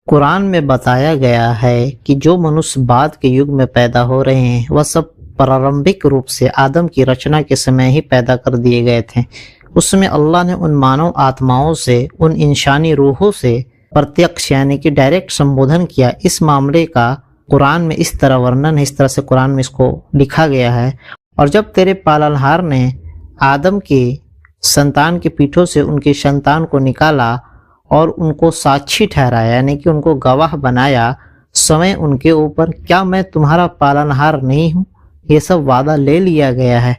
कुरान में बताया गया है कि जो मनुष्य बाद के युग में पैदा हो रहे हैं वह सब प्रारंभिक रूप से आदम की रचना के समय ही पैदा कर दिए गए थे। उसमें अल्लाह ने उन मानव आत्माओं से, उन इंसानी रूहों से प्रत्यक्ष यानी कि डायरेक्ट संबोधन किया। इस मामले का कुरान में इस तरह वर्णन है, इस तरह से कुरान में इसको लिखा गया है। और जब तेरे पालनहार ने आदम की संतान के पीठों से उनकी संतान को निकाला और उनको साक्षी ठहराया यानी कि उनको गवाह बनाया समय उनके ऊपर, क्या मैं तुम्हारा पालनहार नहीं हूँ? ये सब वादा ले लिया गया है।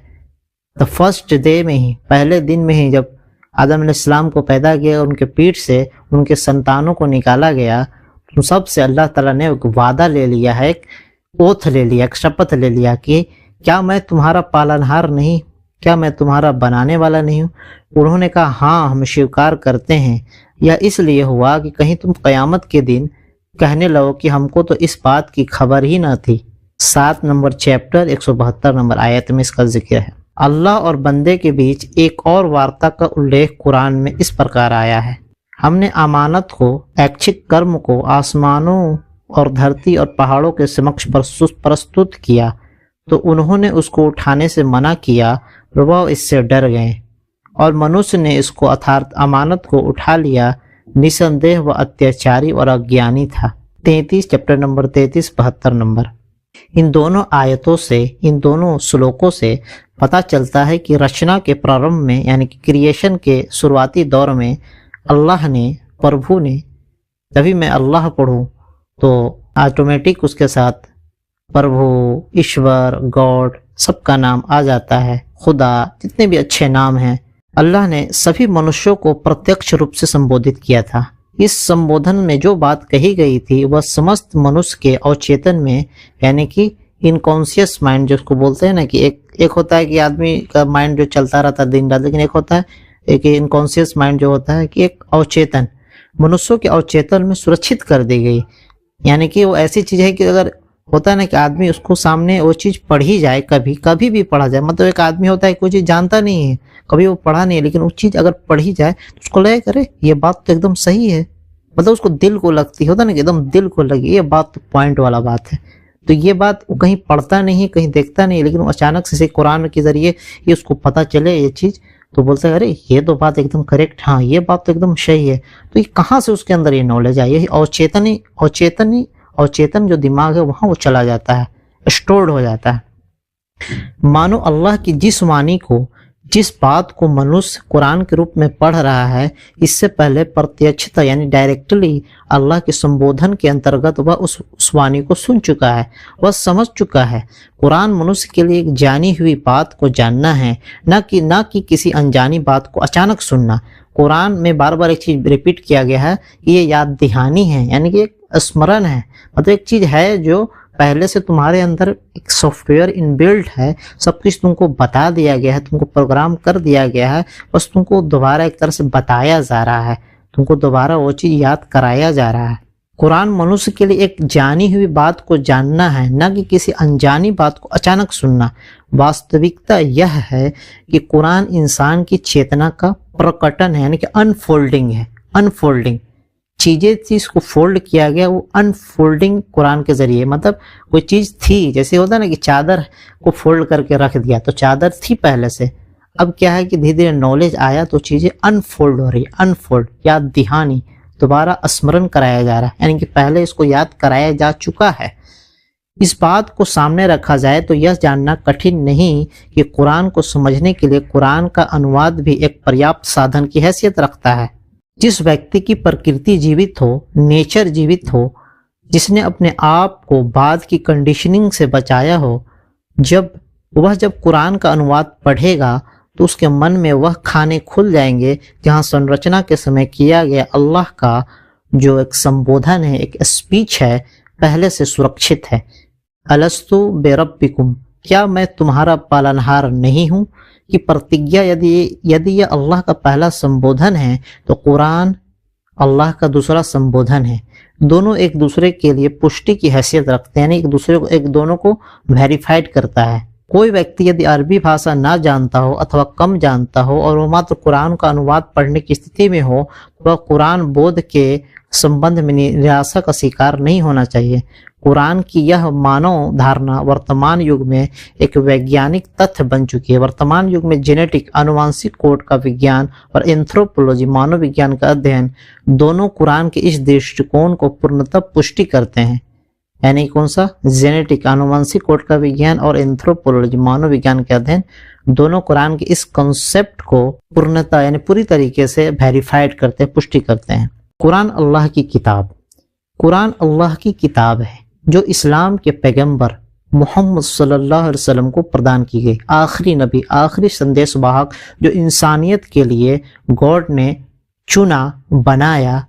द फर्स्ट डे में ही, पहले दिन में ही जब आदम अलैहिस्सलाम को पैदा किया, उनके पीठ से उनके संतानों को निकाला गया, तो सबसे अल्लाह ताला ने एक वादा ले लिया है, एक ओथ ले लिया, एक शपथ ले लिया कि क्या मैं तुम्हारा पालनहार नहीं, क्या मैं तुम्हारा बनाने वाला नहीं हूँ? उन्होंने कहा हाँ, हम स्वीकार करते हैं। यह इसलिए हुआ कि कहीं तुम कयामत के दिन कहने लगो कि हमको तो इस बात की खबर ही न थी। 7 नंबर चैप्टर 172 नंबर आयत में इसका जिक्र है। अल्लाह और बंदे के बीच एक और वार्ता का उल्लेख कुरान में इस प्रकार आया है। हमने अमानत को, ऐच्छिक कर्म को आसमानों और धरती और पहाड़ों के समक्ष प्रस्तुत किया तो उन्होंने उसको उठाने से मना किया, वह इससे डर गए और मनुष्य ने इसको अर्थात अमानत को उठा लिया। निसंदेह वह अत्याचारी और अज्ञानी था। 33 चैप्टर नंबर 33 72 नंबर। इन दोनों आयतों से, इन दोनों श्लोकों से पता चलता है कि रचना के प्रारंभ में यानी कि क्रिएशन के शुरुआती दौर में अल्लाह ने, प्रभु ने, तभी मैं अल्लाह पढ़ूं तो ऑटोमेटिक उसके साथ प्रभु, ईश्वर, गॉड सबका नाम आ जाता है। खुदा, जितने भी अच्छे नाम हैं, अल्लाह ने सभी मनुष्यों को प्रत्यक्ष रूप से संबोधित किया था। इस संबोधन में जो बात कही गई थी वह समस्त मनुष्य के अवचेतन में यानी कि इनकॉन्शियस माइंड जिसको बोलते हैं ना, कि एक होता है कि आदमी का माइंड जो चलता रहता है दिन रात, लेकिन एक होता है एक इनकॉन्शियस माइंड जो होता है कि एक अवचेतन, मनुष्यों के अवचेतन में सुरक्षित कर दी गई। यानी कि वो ऐसी चीज है कि अगर होता है ना कि आदमी उसको सामने वो चीज पढ़ी जाए, कभी भी पढ़ा जाए, मतलब एक आदमी होता है कोई चीज जानता नहीं है, कभी वो पढ़ा नहीं है, लेकिन वो चीज अगर पढ़ी जाए तो उसको लगे करे ये बात तो एकदम सही है, मतलब उसको दिल को लगती होता ना कि एकदम दिल को लगी, ये बात तो पॉइंट वाला बात है। तो ये बात वो कहीं पढ़ता नहीं, कहीं देखता नहीं, लेकिन वो अचानक से कुरान के जरिए ये उसको पता चले ये चीज, तो बोलते हैं अरे ये तो बात एकदम करेक्ट, हाँ ये बात तो एकदम सही है। तो ये कहाँ से उसके अंदर ये नॉलेज आई? यही अवचेतन जो दिमाग है वहां वो चला जाता है, स्टोर्ड हो जाता है। मानो अल्लाह की जिस वाणी को, जिस बात को मनुष्य कुरान के रूप में पढ़ रहा है, इससे पहले प्रत्यक्षता यानी डायरेक्टली अल्लाह के संबोधन के अंतर्गत वह उस वाणी को सुन चुका है, वह समझ चुका है। कुरान मनुष्य के लिए एक जानी हुई बात को जानना है, न कि किसी अनजानी बात को अचानक सुनना। कुरान में बार बार एक चीज रिपीट किया गया है, ये याद दहानी है यानी कि एक स्मरण है, मतलब एक चीज है जो पहले से तुम्हारे अंदर एक सॉफ्टवेयर इनबिल्ट है, सब कुछ तुमको बता दिया गया है, तुमको प्रोग्राम कर दिया गया है, बस तुमको दोबारा एक तरह से बताया जा रहा है, तुमको दोबारा वो चीज याद कराया जा रहा है। कुरान मनुष्य के लिए एक जानी हुई बात को जानना है, न कि किसी अनजानी बात को अचानक सुनना। वास्तविकता यह है कि कुरान इंसान की चेतना का प्रकटन है यानी कि अनफोल्डिंग है। अनफोल्डिंग चीज को फोल्ड किया गया, वो अनफोल्डिंग कुरान के जरिए, मतलब कोई चीज थी, जैसे होता है ना कि चादर को फोल्ड करके रख दिया, तो चादर थी पहले से, अब क्या है कि धीरे धीरे नॉलेज आया तो चीजें अनफोल्ड हो रही है। अनफोल्ड, याद दहानी, दोबारा स्मरण कराया जा रहा है, यानी कि पहले इसको याद कराया जा चुका है। इस बात को सामने रखा जाए तो यह जानना कठिन नहीं कि कुरान को समझने के लिए कुरान का अनुवाद भी एक पर्याप्त साधन की हैसियत रखता है। जिस व्यक्ति की प्रकृति जीवित हो, नेचर जीवित हो, जिसने अपने आप को बाद की कंडीशनिंग से बचाया हो, जब कुरान का अनुवाद पढ़ेगा तो उसके मन में वह खाने खुल जाएंगे जहां संरचना के समय किया गया अल्लाह का जो एक संबोधन है, एक स्पीच है, पहले से सुरक्षित है। अलस्तु बेरब्बिकुम, क्या मैं तुम्हारा पालनहार नहीं हूं? कि प्रतिज्ञा यदि यह अल्लाह का पहला संबोधन है तो कुरान अल्लाह का दूसरा संबोधन है। दोनों एक दूसरे के लिए पुष्टि की हैसियत रखते हैं, एक दोनों को वेरीफाइड करता है। कोई व्यक्ति यदि अरबी भाषा ना जानता हो अथवा कम जानता हो और वो मात्र कुरान का अनुवाद पढ़ने की स्थिति में हो, तो वह कुरान बोध के संबंध में निराशा का शिकार नहीं होना चाहिए। कुरान की यह मानव धारणा वर्तमान युग में एक वैज्ञानिक तथ्य बन चुकी है। वर्तमान युग में जेनेटिक आनुवांशिक कोड का विज्ञान और एंथ्रोपोलॉजी मानव विज्ञान का अध्ययन दोनों कुरान के इस दृष्टिकोण को पूर्णतः पुष्टि करते हैं। यानी कौन सा? जेनेटिक आनुवांशिक कोड का विज्ञान और एंथ्रोपोलॉजी मानव विज्ञान के अध्ययन दोनों कुरान के इस कॉन्सेप्ट को पूर्णतः यानी पूरी तरीके से वेरीफाइड करते हैं, पुष्टि करते हैं। कुरान अल्लाह की किताब। कुरान अल्लाह की किताब है जो इस्लाम के पैगंबर मोहम्मद सल्लल्लाहु अलैहि वसल्लम को प्रदान की गई। आखिरी नबी, आखिरी संदेश वाहक जो इंसानियत के लिए गॉड ने चुना, बनाया,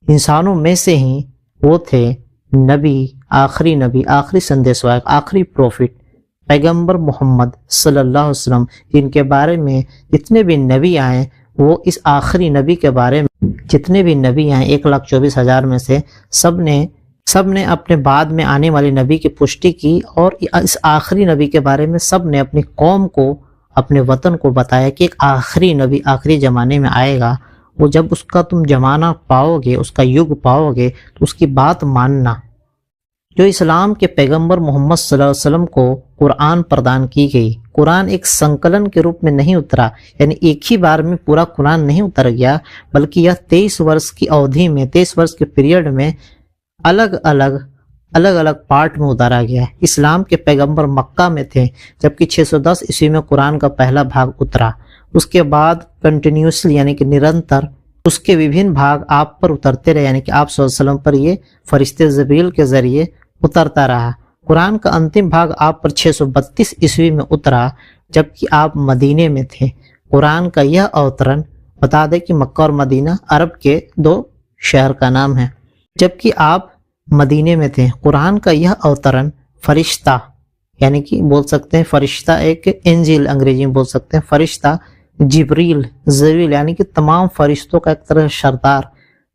इंसानों में से ही वो थे नबी, आखिरी संदेश वाहक, आखिरी प्रॉफिट पैगंबर मोहम्मद सल्लल्लाहु अलैहि वसल्लम, जिनके बारे में जितने भी नबी आए वो इस आखिरी नबी के बारे में, जितने भी नबी आए 1,24,000 में से सबने अपने बाद में आने वाले नबी की पुष्टि की और इस आखिरी नबी के बारे में सबने अपनी कौम को, अपने वतन को बताया कि एक आखिरी नबी आखिरी जमाने में आएगा। वो जब उसका तुम जमाना पाओगे, उसका युग पाओगे तो उसकी बात मानना। जो इस्लाम के पैगंबर मोहम्मद सल्लल्लाहु अलैहि वसल्लम को कुरान प्रदान की गई। कुरान एक संकलन के रूप में नहीं उतरा, यानी एक ही बार में पूरा कुरान नहीं उतर गया, बल्कि यह 23 वर्ष की अवधि में, 23 वर्ष के पीरियड में अलग अलग पार्ट में उतारा गया। इस्लाम के पैगंबर मक्का में थे, जबकि 610 ईस्वी में कुरान का पहला भाग उतरा। उसके बाद कंटिन्यूसली यानी कि निरंतर उसके विभिन्न भाग आप पर उतरते रहे, यानी कि आप सल्लल्लाहु अलैहि वसल्लम पर ये फरिश्ते जिब्रील के जरिए उतरता रहा। कुरान का अंतिम भाग आप पर 632 ईस्वी में उतरा, जबकि आप मदीने में थे। कुरान का यह अवतरण, बता दें कि मक्का और मदीना अरब के 2 शहर का नाम है, जबकि आप मदीने में थे। कुरान का यह अवतरण फरिश्ता, यानी कि बोल सकते हैं फरिश्ता, एक एंजिल अंग्रेजी में बोल सकते हैं, फरिश्ता जिब्रील यानी कि तमाम फरिश्तों का एक तरह सरदार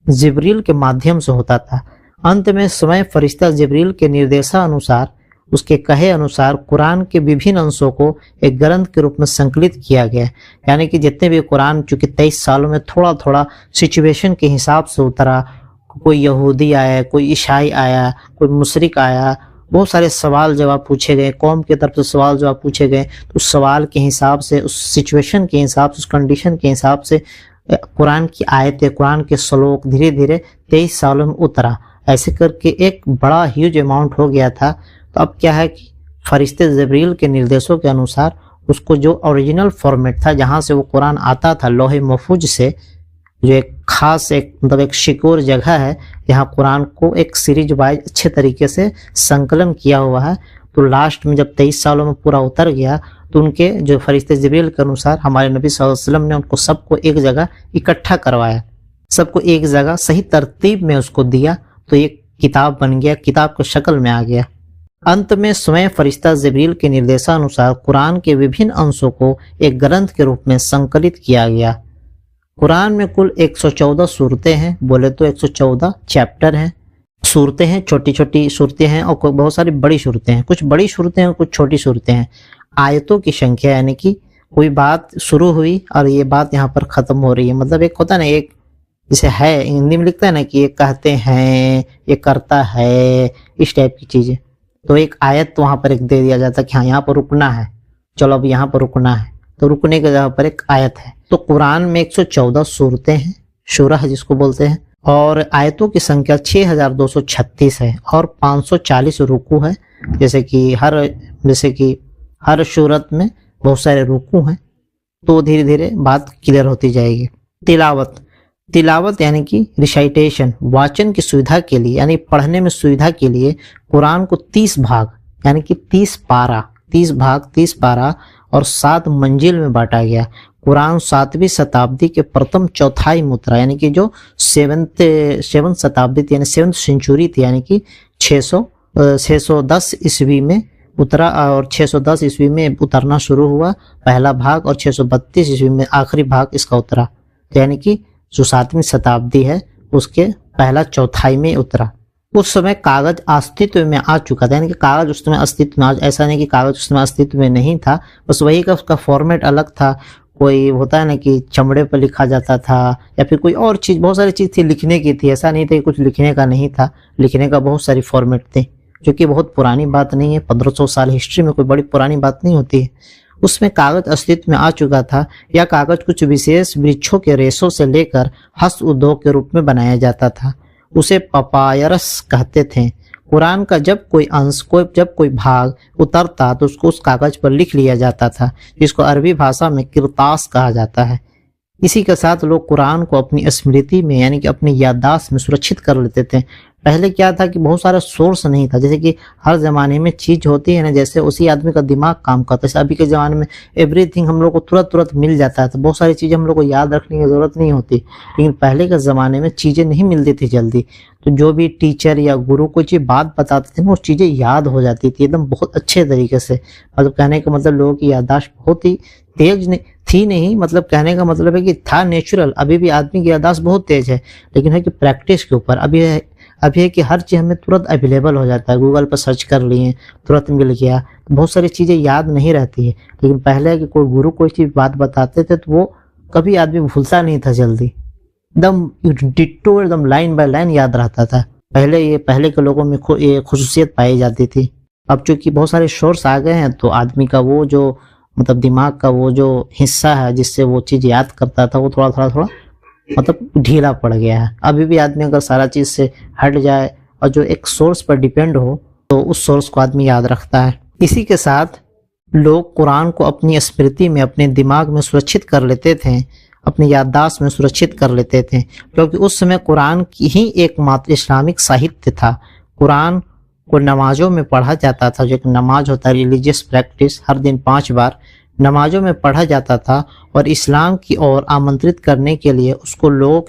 जिब्रील के माध्यम से होता था। अंत में स्वयं फरिश्ता जिब्रील के निर्देशानुसार, उसके कहे अनुसार कुरान के विभिन्न अंशों को एक ग्रंथ के रूप में संकलित किया गया। यानी कि जितने भी कुरान, चूंकि 23 सालों में थोड़ा थोड़ा सिचुएशन के हिसाब से उतरा, कोई यहूदी आया, कोई ईसाई आया, कोई मुशरिक आया, बहुत सारे सवाल जवाब पूछे गए, कौम की तरफ से सवाल जवाब पूछे गए, तो उस सवाल के हिसाब से, उस सिचुएशन के हिसाब से, उस कंडीशन के हिसाब से कुरान की आयतें, कुरान के श्लोक धीरे धीरे 23 सालों में उतरा। ऐसे करके एक बड़ा ह्यूज अमाउंट हो गया था। तो अब क्या है कि फरिश्ते जिब्रील के निर्देशों के अनुसार उसको जो ओरिजिनल फॉर्मेट था, जहां से वो कुरान आता था लौहे महफूज से, जो एक खास मतलब एक सिक्योर जगह है जहाँ कुरान को एक सीरीज वाइज अच्छे तरीके से संकलन किया हुआ है। तो लास्ट में जब 23 सालों में पूरा उतर गया तो उनके जो फरिश्ते जिब्रील के अनुसार हमारे नबी सल्लल्लाहु अलैहि वसल्लम ने उनको सबको एक जगह इकट्ठा करवाया, सबको एक जगह सही तरतीब में उसको दिया, तो एक किताब बन गया, किताब की शक्ल में आ गया। अंत में स्वयं फरिश्ता जिब्रील के निर्देशानुसार कुरान के विभिन्न अंशों को एक ग्रंथ के रूप में संकलित किया गया। कुरान में कुल 114 सूरतें हैं, बोले तो 114 चैप्टर हैं, सूरतें हैं, छोटी छोटी सूरतें हैं और बहुत सारी बड़ी सूरतें हैं। कुछ बड़ी सूरतें हैं, कुछ छोटी सूरतें हैं। आयतों की संख्या, यानी कि कोई बात शुरू हुई और ये बात यहाँ पर खत्म हो रही है, मतलब एक होता है ना, एक जैसे है हिंदी में लिखता है ना कि ये कहते हैं, ये करता है, इस टाइप की चीजें। तो एक आयत तो वहां पर एक दे दिया जाता है कि हाँ यहाँ पर रुकना है, चलो अब यहाँ पर रुकना है, तो रुकने की जगह पर एक आयत है। तो कुरान में 114 सूरतें हैं, सूरह जिसको बोलते हैं, और आयतों की संख्या 6236 है और 540 रुकू है। जैसे कि हर सूरत में बहुत सारे रुकू हैं। तो धीरे धीरे बात क्लियर होती जाएगी। तिलावत यानी कि रिसाइटेशन, वाचन की सुविधा के लिए, यानी पढ़ने में सुविधा के लिए कुरान को 30 भाग यानी कि 30 पारा और 7 मंजिल में बांटा गया। कुरान 7वीं शताब्दी के प्रथम चौथाई में उतरा, यानी कि जो 7th शताब्दी थी, यानी 7th सेंचुरी थी, यानी कि 610 ईस्वी में उतरा और 610 ईस्वी में उतरना शुरू हुआ पहला भाग, और 632 ईस्वी में आखिरी भाग इसका उतरा। तो यानी कि जो 7वीं शताब्दी है उसके पहला चौथाई में उतरा। उस समय कागज अस्तित्व में आ चुका था, यानी कि कागज उस समय अस्तित्व में, ऐसा नहीं कि कागज उस समय अस्तित्व में नहीं था, बस वही का उसका फॉर्मेट अलग था। कोई होता है ना कि चमड़े पर लिखा जाता था, या फिर कोई और चीज़, बहुत सारी चीज़ थी लिखने की थी। ऐसा नहीं था कि कुछ लिखने का नहीं था, लिखने का बहुत सारी फॉर्मेट थे, जो कि बहुत पुरानी बात नहीं है। 1500 साल हिस्ट्री में कोई बड़ी पुरानी बात नहीं होती है। उसमें कागज अस्तित्व में आ चुका था। यह कागज कुछ विशेष वृक्षों के रेशों से लेकर हस्त उद्योग के रूप में बनाया जाता था। उसे पपायरस कहते थे। कुरान का जब कोई अंश जब कोई भाग उतरता तो उसको उस कागज पर लिख लिया जाता था, जिसको अरबी भाषा में किरतास कहा जाता है। इसी के साथ लोग कुरान को अपनी स्मृति में यानी कि अपनी याददाश्त में सुरक्षित कर लेते थे। पहले क्या था कि बहुत सारा सोर्स नहीं था, जैसे कि हर जमाने में चीज होती है ना, जैसे उसी आदमी का दिमाग काम करता है। अभी के जमाने में एवरीथिंग हम लोग को तुरंत तुरंत मिल जाता है, तो बहुत सारी चीजें हम लोग को याद रखने की जरूरत नहीं होती। लेकिन पहले के जमाने में चीजें नहीं मिलती थी जल्दी, तो जो भी टीचर या गुरु कोई चीज बात बताते थे ना, वो चीजें याद हो जाती थी एकदम बहुत अच्छे तरीके से। मतलब कहने का मतलब लोगों की याददाश्त बहुत ही तेज नहीं, मतलब कहने का मतलब है कि था नेचुरल। अभी भी आदमी की याददाश्त बहुत तेज है, लेकिन है कि प्रैक्टिस के ऊपर। अभी है कि हर चीज हमें तुरंत अवेलेबल हो जाता है, गूगल पर सर्च कर लिए तुरंत मिल गया, तो बहुत सारी चीजें याद नहीं रहती है। लेकिन पहले है कि कोई गुरु कोई चीज बात बताते थे तो वो कभी आदमी भूलता नहीं था जल्दी, एकदम डिट्टो एकदम लाइन बाय लाइन याद रहता था। पहले के लोगों में ये खुसूसियत पाई जाती थी। अब चूंकि बहुत सारे सोर्स आ गए हैं, तो आदमी का वो जो मतलब दिमाग का वो जो हिस्सा है जिससे वो चीज याद करता था, वो थोड़ा मतलब ढीला पड़ गया है। अभी भी आदमी अगर सारा चीज से हट जाए और जो एक सोर्स पर डिपेंड हो, तो उस सोर्स को आदमी याद रखता है। इसी के साथ लोग कुरान को अपनी स्मृति में, अपने दिमाग में सुरक्षित कर लेते थे, अपनी याददाश्त में सुरक्षित कर लेते थे, क्योंकि उस समय कुरान की ही एकमात्र इस्लामिक साहित्य था। कुरान को नमाजों में पढ़ा जाता था, जो एक नमाज होता है रिलीजियस प्रैक्टिस, हर दिन 5 बार नमाजों में पढ़ा जाता था, और इस्लाम की ओर आमंत्रित करने के लिए उसको लोगों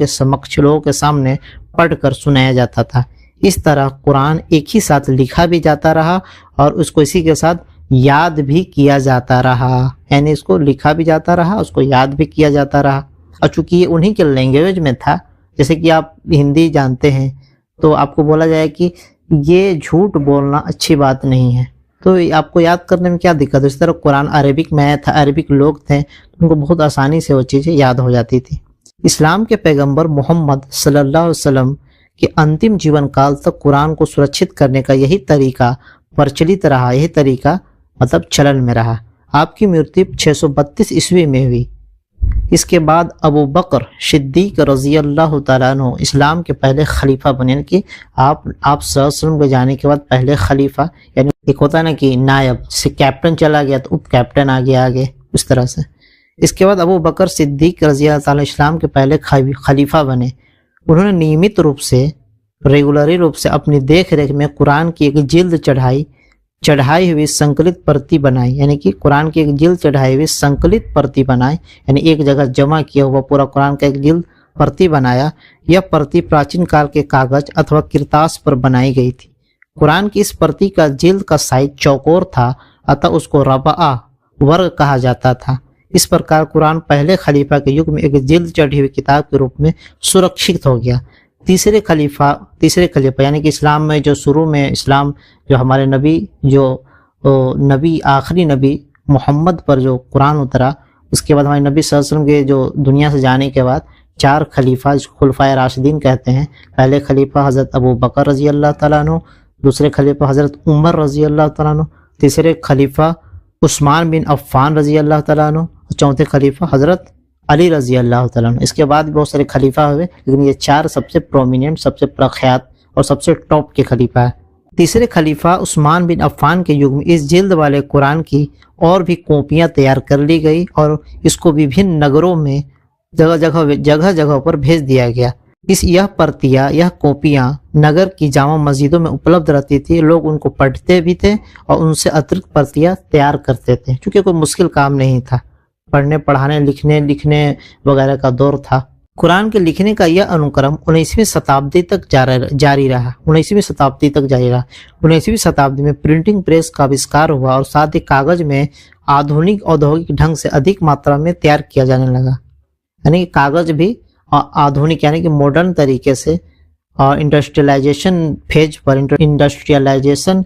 के सामने पढ़कर सुनाया जाता था। इस तरह कुरान एक ही साथ लिखा भी जाता रहा और उसको इसी के साथ याद भी किया जाता रहा, यानी इसको लिखा भी जाता रहा, उसको याद भी किया जाता रहा। और चूंकि ये उन्हीं के लैंग्वेज में था, जैसे कि आप हिंदी जानते हैं, तो आपको बोला जाए कि ये झूठ बोलना अच्छी बात नहीं है, तो आपको याद करने में क्या दिक्कत है। इस तरह कुरान अरेबिक में था, अरेबिक लोग थे, तो उनको बहुत आसानी से वो चीज़ें याद हो जाती थी। इस्लाम के पैगंबर मोहम्मद सल्लल्लाहु अलैहि वसल्लम के अंतिम जीवन काल तक कुरान को सुरक्षित करने का यही तरीका प्रचलित रहा, यही तरीका मतलब चलन में रहा। आपकी मृत्यु 632 ईस्वी में हुई। इसके बाद अबू बकर सिद्दीक रजी अल्लाह तआला अन्हु इस्लाम के पहले खलीफा बने, यानी कि आप सल्लल्लाहु अलैहि वसल्लम के जाने के बाद पहले खलीफा, यानी एक होता है ना कि नायब से कैप्टन चला गया तो उप कैप्टन आ गया आगे, उस तरह से। इसके बाद अबू बकर सिद्दीक रजी अल्लाह तआला इस्लाम के पहले खलीफा बने। उन्होंने नियमित रूप से, रेगुलरी रूप से अपनी देख रेख में कुरान की एक जिल्द चढ़ाई हुई संकलित प्रति बनाई, यानी कि कुरान की एक जिल्द चढ़ाई हुई संकलित प्रति बनाई, यानी एक जगह जमा किया हुआ पूरा कुरान का एक जिल्द प्रति बनाया। यह प्रति प्राचीन काल के कागज अथवा किरतास पर बनाई गई थी। कुरान की इस प्रति का जिल्द का साइज चौकोर था, अतः उसको रबआ वर्ग कहा जाता था। इस प्रकार कुरान पहले खलीफा के युग में एक जिल्द चढ़ी हुई किताब के रूप में सुरक्षित हो गया। तीसरे खलीफा यानी कि इस्लाम में जो शुरू में इस्लाम जो हमारे नबी आखिरी नबी मोहम्मद पर जो कुरान उतरा, उसके बाद हमारे नबी सल्लल्लाहु अलैहि वसल्लम के जो दुनिया से जाने के बाद 4 खलीफा, खुलफाए राशिदीन कहते हैं। पहले खलीफा हजरत अबू बकर रजी अल्लाह तआला अन्हु, दूसरे खलीफा हजरत उमर रजी अल्लाह तआला अन्हु, तीसरे खलीफा उस्मान बिन अफ़्फ़ान रजी अल्लाह तआला अन्हु, चौथे खलीफा हजरत अली रजी अल्लाह तआला अन्हु। इसके बाद बहुत सारे खलीफा हुए, लेकिन ये 4 सबसे प्रोमिनेंट, सबसे प्रख्यात और सबसे टॉप के खलीफा है। तीसरे खलीफा उस्मान बिन अफ़्फ़ान के युग में इस जिल्द वाले कुरान की और भी कॉपियां तैयार कर ली गई और इसको विभिन्न नगरों में जगह जगह पर भेज दिया गया। यह कॉपियां नगर की जामा मस्जिदों में उपलब्ध रहती थी। लोग उनको पढ़ते भी थे और उनसे अतिरिक्त प्रतियां तैयार करते थे, क्योंकि कोई मुश्किल काम नहीं था। पढ़ने पढ़ाने लिखने वगैरह का दौर था। कुरान के लिखने का यह अनुक्रम 19वीं शताब्दी तक जारी रहा। 19वीं शताब्दी में प्रिंटिंग प्रेस का आविष्कार हुआ और साथ ही कागज में आधुनिक औद्योगिक ढंग से अधिक मात्रा में तैयार किया जाने लगा। यानी कि कागज भी आधुनिक यानी कि मॉडर्न तरीके से इंडस्ट्रियलाइजेशन फेज पर, इंडस्ट्रियलाइजेशन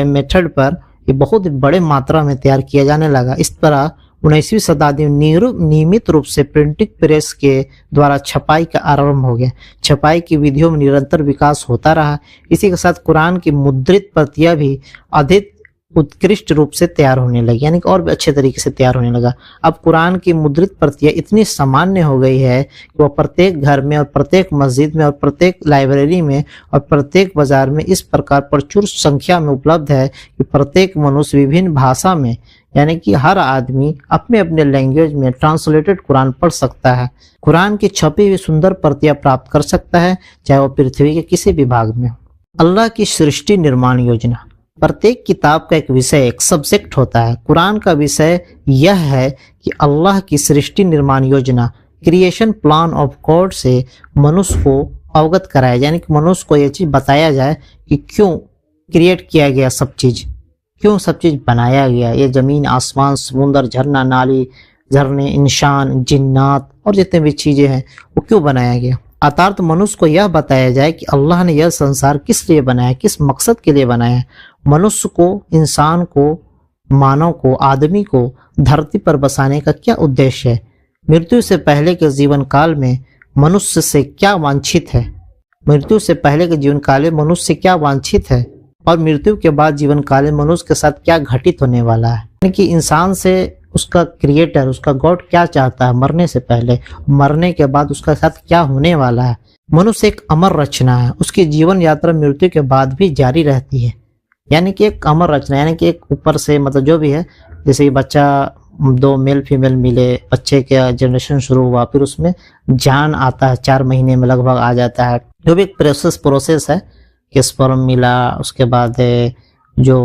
मेथड पर ये बहुत बड़े मात्रा में तैयार किया जाने लगा। इस तरह 19वीं शताब्दी में नियमित रूप से प्रिंटिंग प्रेस के द्वारा छपाई का आरंभ हो गया। छपाई की विधियों में निरंतर विकास होता रहा। इसी के साथ कुरान की मुद्रित प्रतियां भी अधिक उत्कृष्ट रूप से तैयार होने लगी, यानी कि और भी अच्छे तरीके से तैयार होने लगा। अब कुरान की मुद्रित प्रतियां इतनी सामान्य हो गई है कि वह प्रत्येक घर में और प्रत्येक मस्जिद में और प्रत्येक लाइब्रेरी में और प्रत्येक बाजार में इस प्रकार प्रचुर संख्या में उपलब्ध है कि प्रत्येक मनुष्य विभिन्न भाषा में, यानी कि हर आदमी अपने अपने लैंग्वेज में ट्रांसलेटेड कुरान पढ़ सकता है। कुरान की छपी हुई सुंदर प्रतियां प्राप्त कर सकता है, चाहे वह पृथ्वी के किसी भी भाग में हो। अल्लाह की सृष्टि निर्माण योजना। प्रत्येक किताब का एक विषय, एक सब्जेक्ट होता है। कुरान का विषय यह है कि अल्लाह की सृष्टि निर्माण योजना, क्रिएशन प्लान ऑफ गॉड से मनुष्य को अवगत कराया, यानी कि मनुष्य को यह चीज बताया जाए कि क्यों क्रिएट किया गया सब चीज, क्यों सब चीज बनाया गया। ये जमीन, आसमान, समुद्र, झरना, नाली, झरने, इंसान, जिन्नात और जितने भी चीजें हैं वो क्यों बनाया गया। अर्थात मनुष्य को यह बताया जाए कि अल्लाह ने यह संसार किस लिए बनाया, किस मकसद के लिए बनाया। मनुष्य को, इंसान को, मानव को, आदमी को धरती पर बसाने का क्या उद्देश्य है। मृत्यु से पहले के जीवन काल में मनुष्य से क्या वांछित है, मृत्यु से पहले के जीवन काल में मनुष्य से क्या वांछित है, और मृत्यु के बाद जीवन काल में मनुष्य के साथ क्या घटित होने वाला है। यानी कि इंसान से उसका क्रिएटर, उसका गॉड क्या चाहता है मरने से पहले, मरने के बाद उसका साथ क्या होने वाला है। मनुष्य एक अमर रचना है, उसकी जीवन यात्रा मृत्यु के बाद भी जारी रहती है। यानी कि एक अमर रचना, यानी कि एक ऊपर से, मतलब जो भी है, जैसे कि बच्चा, दो मेल फीमेल मिले, बच्चे का जनरेशन शुरू हुआ, फिर उसमें जान आता है, 4 महीने में लगभग आ जाता है। जो भी एक प्रोसेस है कि स्पर्म मिला, उसके बाद जो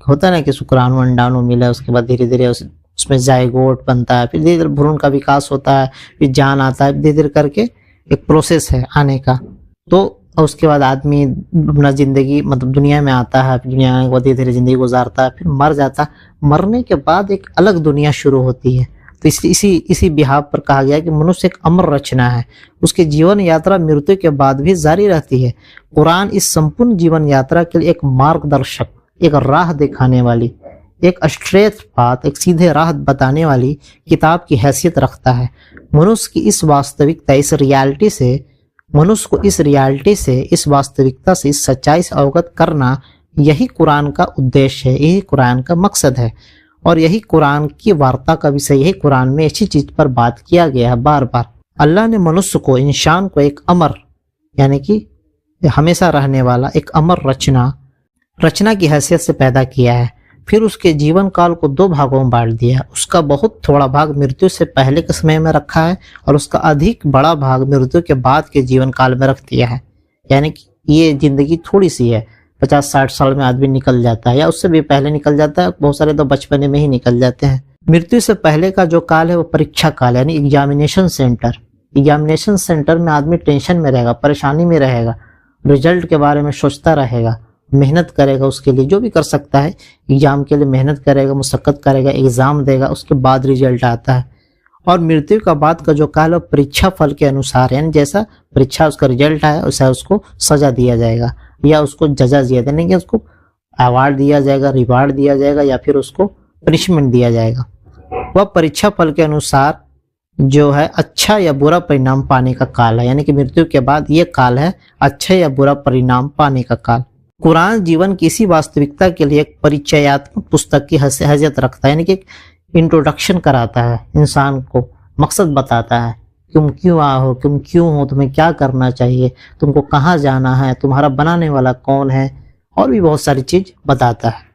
होता है ना कि शुक्राणु अंडाणु मिला, उसके बाद धीरे धीरे उसमें जायगोट बनता है, फिर धीरे धीरे भ्रूण का विकास होता है, फिर जान आता है, धीरे धीरे करके एक प्रोसेस है आने का। तो उसके बाद आदमी अपना जिंदगी, मतलब दुनिया में आता है, फिर दुनिया में धीरे धीरे जिंदगी गुजारता है, फिर मर जाता है। मरने के बाद एक अलग दुनिया शुरू होती है। तो इसी बिहाव पर कहा गया कि मनुष्य एक अमर रचना है, उसकी जीवन यात्रा मृत्यु के बाद भी जारी रहती है। कुरान इस संपूर्ण जीवन यात्रा के लिए एक मार्गदर्शक, एक राह दिखाने वाली, एक स्ट्रेट पाथ, एक सीधे राह बताने वाली किताब की हैसियत रखता है। मनुष्य की इस वास्तविकता, इस रियलिटी से, मनुष्य को इस रियलिटी से, इस वास्तविकता से, इस सच्चाई से अवगत करना, यही कुरान का उद्देश्य है, यही कुरान का मकसद है, और यही कुरान की वार्ता का विषय। यही कुरान में ऐसी चीज पर बात किया गया है बार बार। अल्लाह ने मनुष्य को, इंसान को एक अमर, यानी कि हमेशा रहने वाला एक अमर रचना की हैसियत से पैदा किया है। फिर उसके जीवन काल को 2 भागों में बांट दिया है। उसका बहुत थोड़ा भाग मृत्यु से पहले के समय में रखा है, और उसका अधिक बड़ा भाग मृत्यु के बाद के जीवन काल में रख दिया है। यानी कि ये जिंदगी थोड़ी सी है, 50-60 साल में आदमी निकल जाता है, या उससे भी पहले निकल जाता है, बहुत सारे तो बचपने में ही निकल जाते हैं। मृत्यु से पहले का जो काल है वो परीक्षा काल, यानी एग्जामिनेशन सेंटर। एग्जामिनेशन सेंटर में आदमी टेंशन में रहेगा, परेशानी में रहेगा, रिजल्ट के बारे में सोचता रहेगा, मेहनत करेगा, उसके लिए जो भी कर सकता है, एग्जाम के लिए मेहनत करेगा, मुशक्कत करेगा, एग्जाम देगा, उसके बाद रिजल्ट आता है। और मृत्यु का बाद का जो काल है परीक्षा फल के अनुसार, यानी जैसा परीक्षा उसका रिजल्ट आया वैसा उसको सजा दिया जाएगा, या उसको जजा दिया, यानी कि उसको अवार्ड दिया जाएगा, रिवार्ड दिया जाएगा, या फिर उसको पनिशमेंट दिया जाएगा। वह परीक्षा फल के अनुसार जो है अच्छा या बुरा परिणाम पाने का काल है। यानी कि मृत्यु के बाद ये काल है अच्छा या बुरा परिणाम पाने का काल। कुरान जीवन की इसी वास्तविकता के लिए एक परिचयात्मक पुस्तक की हैसियत रखता है, यानी कि इंट्रोडक्शन कराता है, इंसान को मकसद बताता है, तुम क्यों आए हो, तुम क्यों हो, तुम्हें क्या करना चाहिए, तुमको कहाँ जाना है, तुम्हारा बनाने वाला कौन है, और भी बहुत सारी चीज बताता है।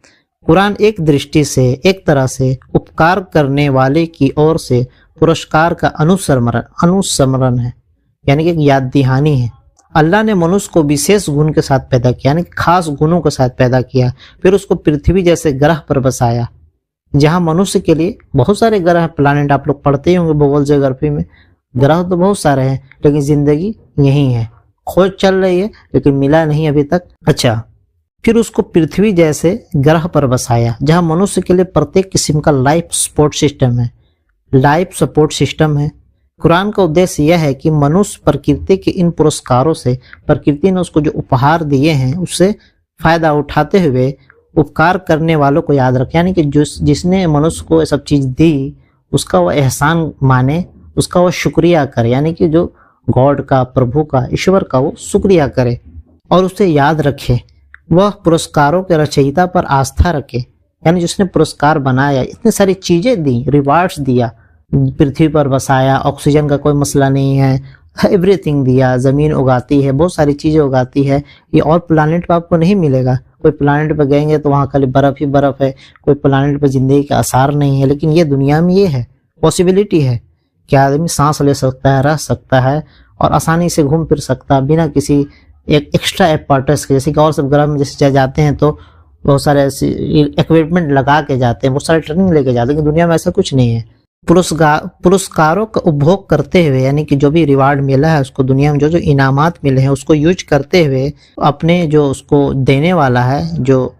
कुरान एक दृष्टि से, एक तरह से उपकार करने वाले की ओर से पुरस्कार का अनुस्मरण है, यानी कि एक याद दहानी है। अल्लाह ने मनुष्य को विशेष गुण के साथ पैदा किया, यानी खास गुणों के साथ पैदा किया, फिर उसको पृथ्वी जैसे ग्रह पर बसाया, जहां मनुष्य के लिए बहुत सारे ग्रह, प्लानेट आप लोग पढ़ते ही होंगे भूगोल ज्योग्राफी में, ग्रह तो बहुत सारे हैं, लेकिन जिंदगी यही है, खोज चल रही है लेकिन मिला नहीं अभी तक। अच्छा, फिर उसको पृथ्वी जैसे ग्रह पर बसाया, जहां मनुष्य के लिए प्रत्येक किस्म का लाइफ सपोर्ट सिस्टम है। कुरान का उद्देश्य यह है कि मनुष्य प्रकृति के इन पुरस्कारों से, प्रकृति ने उसको जो उपहार दिए हैं उससे फायदा उठाते हुए उपकार करने वालों को याद रखे, यानी कि जिसने मनुष्य को ये सब चीज दी उसका वो एहसान माने, उसका वो शुक्रिया करे, यानी कि जो गॉड का, प्रभु का, ईश्वर का वो शुक्रिया करे और उसे याद रखे। वह पुरस्कारों के रचयिता पर आस्था रखे, यानी जिसने पुरस्कार बनाया, इतनी सारी चीजें दी, रिवार्ड्स दिया, पृथ्वी पर बसाया, ऑक्सीजन का कोई मसला नहीं है, एवरीथिंग दिया, जमीन उगाती है, बहुत सारी चीजें उगाती है। ये और प्लानिट पर आपको नहीं मिलेगा। कोई प्लानिट पर गएंगे तो वहां खाली बर्फ ही बर्फ है, कोई प्लानिट पर जिंदगी के आसार नहीं है। लेकिन ये दुनिया में ये है, पॉसिबिलिटी है कि आदमी सांस ले सकता है, रह सकता है और आसानी से घूम फिर सकता है बिना किसी एक एक्स्ट्रा एपर्टस के। जैसे कि और सब ग्रह में जैसे जाते हैं तो बहुत सारे ऐसे इक्विपमेंट लगा के जाते हैं, बहुत सारे ट्रेनिंग लेके जाते हैं, लेकिन दुनिया में ऐसा कुछ नहीं है। पुरस्कारों का उपभोग करते हुए, यानी कि जो भी रिवार्ड मिला है उसको, दुनिया में जो जो इनामात मिले हैं उसको यूज करते हुए अपने जो उसको देने वाला है, जो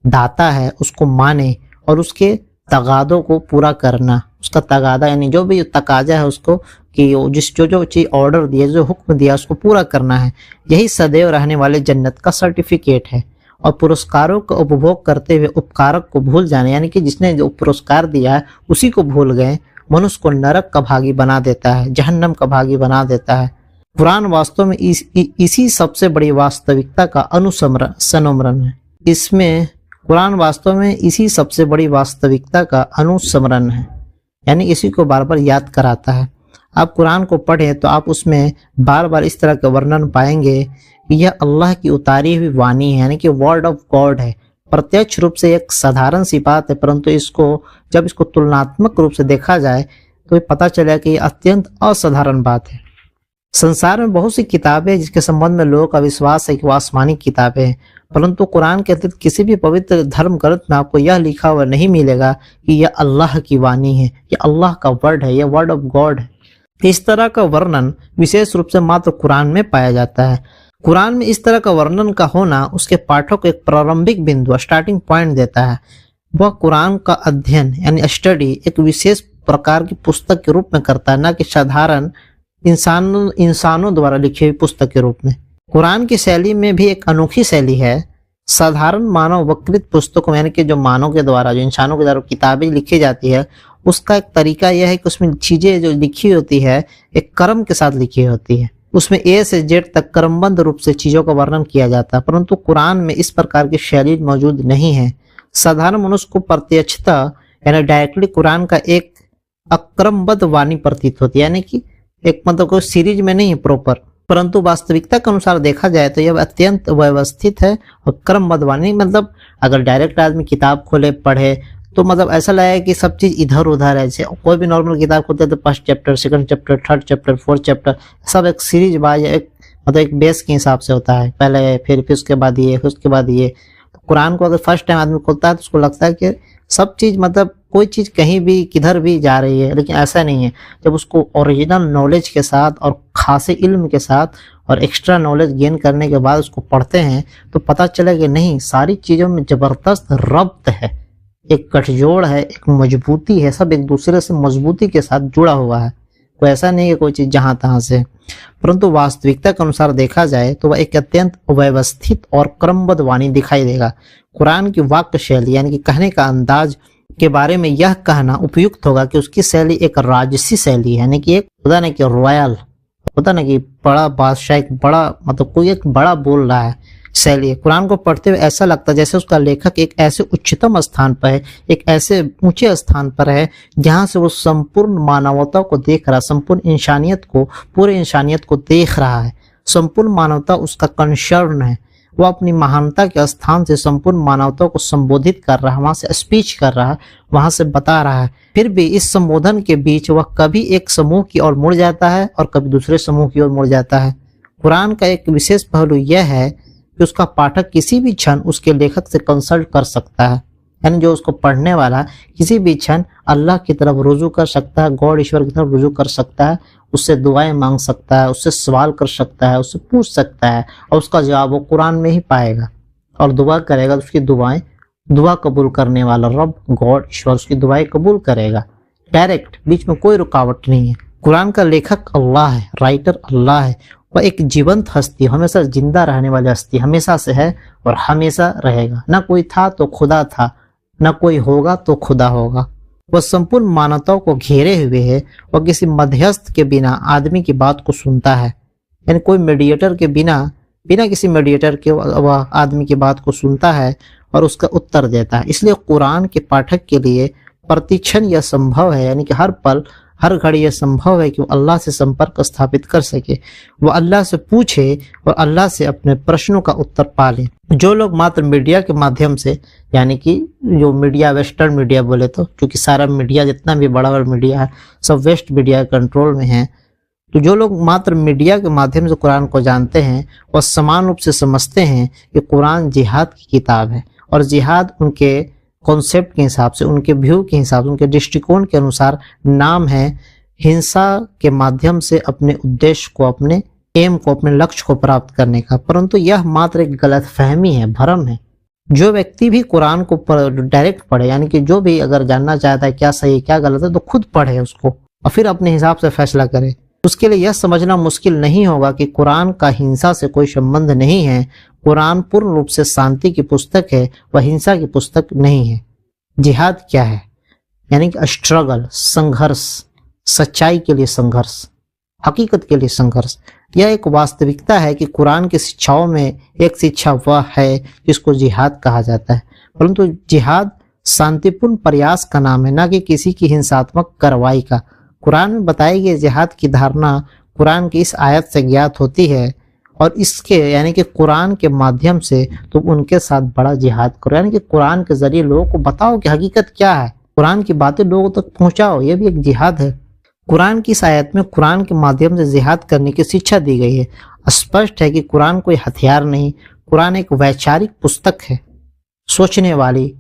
दाता है, उसको माने और उसके तगादों को पूरा करना। उसका तगादा यानी जो भी तकाजा है उसको, कि जो चीज ऑर्डर दिया, जो हुक्म दिया उसको पूरा करना है। यही सदैव रहने वाले जन्नत का सर्टिफिकेट है। और पुरस्कारों का उपभोग करते हुए उपकारक को भूल जाने, यानी कि जिसने जो पुरस्कार दिया है उसी को भूल गए, मनुष्य को नरक का भागी बना देता है, जहन्नम का भागी बना देता है। कुरान वास्तव में इसी सबसे बड़ी वास्तविकता का अनुस्मरण है। इसमें कुरान वास्तव में इसी सबसे बड़ी वास्तविकता का अनुस्मरण है, यानी इसी को बार बार याद कराता है। आप कुरान को पढ़ें तो आप उसमें बार बार इस तरह का वर्णन पाएंगे कि यह अल्लाह की उतारी हुई वाणी है, यानी कि वर्ड ऑफ गॉड है। प्रत्यक्ष रूप से एक साधारण सी बात है, परंतु जब इसको तुलनात्मक रूप से देखा जाए तो ये पता चला कि यह अत्यंत असाधारण बात है। संसार में बहुत सी किताबें हैं जिसके संबंध में लोगों का विश्वास है कि वो आसमानी किताबें हैं, परंतु कुरान के अतिरिक्त किसी भी पवित्र धर्म ग्रंथ में आपको यह लिखा हुआ नहीं मिलेगा कि यह अल्लाह की वाणी है, यह अल्लाह का वर्ड है, यह वर्ड ऑफ गॉड है। इस तरह का वर्णन विशेष रूप से मात्र कुरान में पाया जाता है। कुरान में इस तरह का वर्णन का होना उसके पाठों को एक प्रारंभिक बिंदु, स्टार्टिंग पॉइंट देता है। वह कुरान का अध्ययन यानी स्टडी एक विशेष प्रकार की पुस्तक के रूप में करता है, न कि साधारण इंसानों द्वारा लिखी हुई पुस्तक के रूप में। कुरान की शैली में भी एक अनोखी शैली है। साधारण मानव वकृत पुस्तकों में, यानी कि जो मानव के द्वारा, जो इंसानों के द्वारा किताबें लिखी जाती है, उसका एक तरीका यह है कि उसमें चीजें जो लिखी होती है एक क्रम के साथ लिखी होती है। उसमें ए से जेड तक क्रमबद्ध रूप से चीजों का वर्णन किया जाता है, परंतु कुरान में इस प्रकार की शैली मौजूद नहीं है। साधारण मनुष्य को प्रत्यक्षता यानी डायरेक्टली कुरान का एक अक्रमबद्ध वाणी प्रतीत होती है, यानी कि एक मतलब कोई सीरीज में नहीं है प्रॉपर, परंतु वास्तविकता के अनुसार देखा जाए तो यह अत्यंत व्यवस्थित है और क्रमबद्ध वाणी। मतलब अगर डायरेक्ट आदमी किताब खोले पढ़े तो मतलब ऐसा लगेगा कि सब चीज इधर उधर है। जैसे कोई भी नॉर्मल किताब खोलते हैं तो first chapter, second chapter, third chapter, fourth chapter, सब एक सीरीज वाइज एक मतलब एक बेस के हिसाब से होता है। पहले फिर उसके बाद ये, फिर उसके बाद ये। तो कुरान को अगर फर्स्ट टाइम आदमी खोलता है तो उसको लगता है कि सब चीज मतलब कोई चीज कहीं भी किधर भी जा रही है, लेकिन ऐसा नहीं है। जब उसको ओरिजिनल नॉलेज के साथ और खासे इल्म के साथ और एक्स्ट्रा नॉलेज गेन करने के बाद उसको पढ़ते हैं तो पता चला कि नहीं, सारी चीजों में जबरदस्त रब्त है, एक गठजोड़ है, एक मजबूती है, सब एक दूसरे से मजबूती के साथ जुड़ा हुआ है। कोई ऐसा नहीं है कोई चीज जहां तहां से। परंतु वास्तविकता के अनुसार देखा जाए तो वह एक अत्यंत व्यवस्थित और क्रमबद्ध वाणी दिखाई देगा। कुरान की वाक्य शैली यानी कि कहने का अंदाज के बारे में यह कहना उपयुक्त होगा कि उसकी शैली एक राजसी शैली है, यानी कि एक होता ना कि रॉयल होता ना कि बड़ा बादशाह, एक बड़ा मतलब कोई एक बड़ा बोल रहा है शैली है। कुरान को पढ़ते हुए ऐसा लगता है जैसे उसका लेखक एक ऐसे उच्चतम स्थान पर है, एक ऐसे ऊंचे स्थान पर है जहां से वो संपूर्ण मानवता को देख रहा है, संपूर्ण इंसानियत को, पूरे इंसानियत को देख रहा है। संपूर्ण मानवता उसका कंसर्न है। वो अपनी महानता के स्थान से संपूर्ण मानवता को संबोधित कर रहा है, वहां से स्पीच कर रहा है, वहां से बता रहा है। फिर भी इस संबोधन के बीच वह कभी एक समूह की ओर मुड़ जाता है और कभी दूसरे समूह की ओर मुड़ जाता है। कुरान का एक विशेष पहलू यह है कि उसका पाठक किसी भी क्षण उसके लेखक से कंसल्ट कर सकता है, यानी जो उसको पढ़ने वाला किसी भी क्षण अल्लाह की तरफ रुजू कर सकता है, गॉड ईश्वर की तरफ रुजू कर सकता है, उससे दुआएं मांग सकता है, उससे सवाल कर सकता है, उससे पूछ सकता है और उसका जवाब वो कुरान में ही पाएगा और दुआ करेगा। उसकी दुआ कबूल करने वाला रब गॉड ईश्वर उसकी दुआएं कबूल करेगा डायरेक्ट, बीच में कोई रुकावट नहीं है। कुरान का लेखक अल्लाह है, राइटर अल्लाह है। वह एक जीवंत हस्ती, हमेशा जिंदा रहने वाली हस्ती हमेशा से है और हमेशा रहेगा। ना कोई था तो खुदा था, ना कोई होगा तो खुदा होगा। वह संपूर्ण मानवताओं को घेरे हुए है और किसी मध्यस्थ के बिना आदमी की बात को सुनता है, यानी कोई मीडिएटर के बिना किसी मीडिएटर के वह आदमी की बात को सुनता है और उसका उत्तर देता है। इसलिए कुरान के पाठक के लिए प्रतिक्षण यह संभव है, यानी कि हर पल हर घड़ी यह संभव है कि वो अल्लाह से संपर्क स्थापित कर सके, वो अल्लाह से पूछे और अल्लाह से अपने प्रश्नों का उत्तर पा ले। जो लोग मात्र मीडिया के माध्यम से, यानी कि जो मीडिया वेस्टर्न मीडिया बोले तो, क्योंकि सारा मीडिया जितना भी बड़ा बड़ा मीडिया है सब वेस्ट मीडिया कंट्रोल में है, तो जो लोग मात्र मीडिया के माध्यम से कुरान को जानते हैं वह समान रूप से समझते हैं कि कुरान जिहाद की किताब है और जिहाद उनके कॉन्सेप्ट के हिसाब से, उनके व्यू के हिसाब से, उनके दृष्टिकोण के अनुसार नाम है हिंसा के माध्यम से अपने उद्देश्य को, अपने एम को, अपने लक्ष्य को प्राप्त करने का। परंतु यह मात्र एक गलतफहमी है, भ्रम है। जो व्यक्ति भी कुरान को डायरेक्ट पढ़े, यानी कि जो भी अगर जानना चाहता है क्या सही है क्या गलत है, तो खुद पढ़े उसको और फिर अपने हिसाब से फैसला करे। उसके लिए यह समझना मुश्किल नहीं होगा कि कुरान का हिंसा से कोई संबंध नहीं है। कुरान पूर्ण रूप से शांति की पुस्तक है, वह हिंसा की पुस्तक नहीं है। जिहाद क्या है? यानी कि स्ट्रगल, संघर्ष, सच्चाई के लिए संघर्ष, हकीकत के लिए संघर्ष। यह एक वास्तविकता है कि कुरान की शिक्षाओं में एक शिक्षा वह है जिसको जिहाद कहा जाता है। परंतु जिहाद शांतिपूर्ण प्रयास का नाम है, ना कि किसी की हिंसात्मक कार्रवाई का। कुरान में बताई गई जिहाद की धारणा कुरान की इस आयत से ज्ञात होती है और इसके यानी कि कुरान के माध्यम से तुम उनके साथ बड़ा जिहाद करो, यानी कि कुरान के जरिए लोगों को बताओ कि हकीकत क्या है, कुरान की बातें लोगों तक पहुंचाओ, यह भी एक जिहाद है। कुरान की इस आयत में कुरान के माध्यम से जिहाद करने की शिक्षा दी गई है। स्पष्ट है कि कुरान कोई हथियार नहीं, कुरान एक वैचारिक पुस्तक है, सोचने वाली,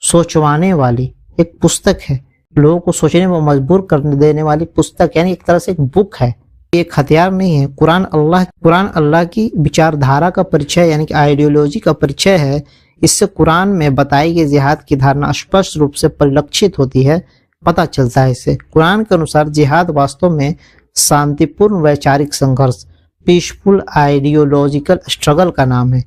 सोचवाने वाली एक पुस्तक है, लोगों को सोचने में मजबूर कर देने वाली पुस्तक, यानी एक तरह से एक बुक है, एक हथियार नहीं है। कुरान अल्लाह की विचारधारा का परिचय, यानी कि आइडियोलॉजी का परिचय है। इससे कुरान में बताई गई जिहाद की धारणा स्पष्ट रूप से परिलक्षित होती है, पता चलता है इससे। कुरान के अनुसार जिहाद वास्तव में शांतिपूर्ण वैचारिक संघर्ष, पीसफुल आइडियोलॉजिकल स्ट्रगल का नाम है।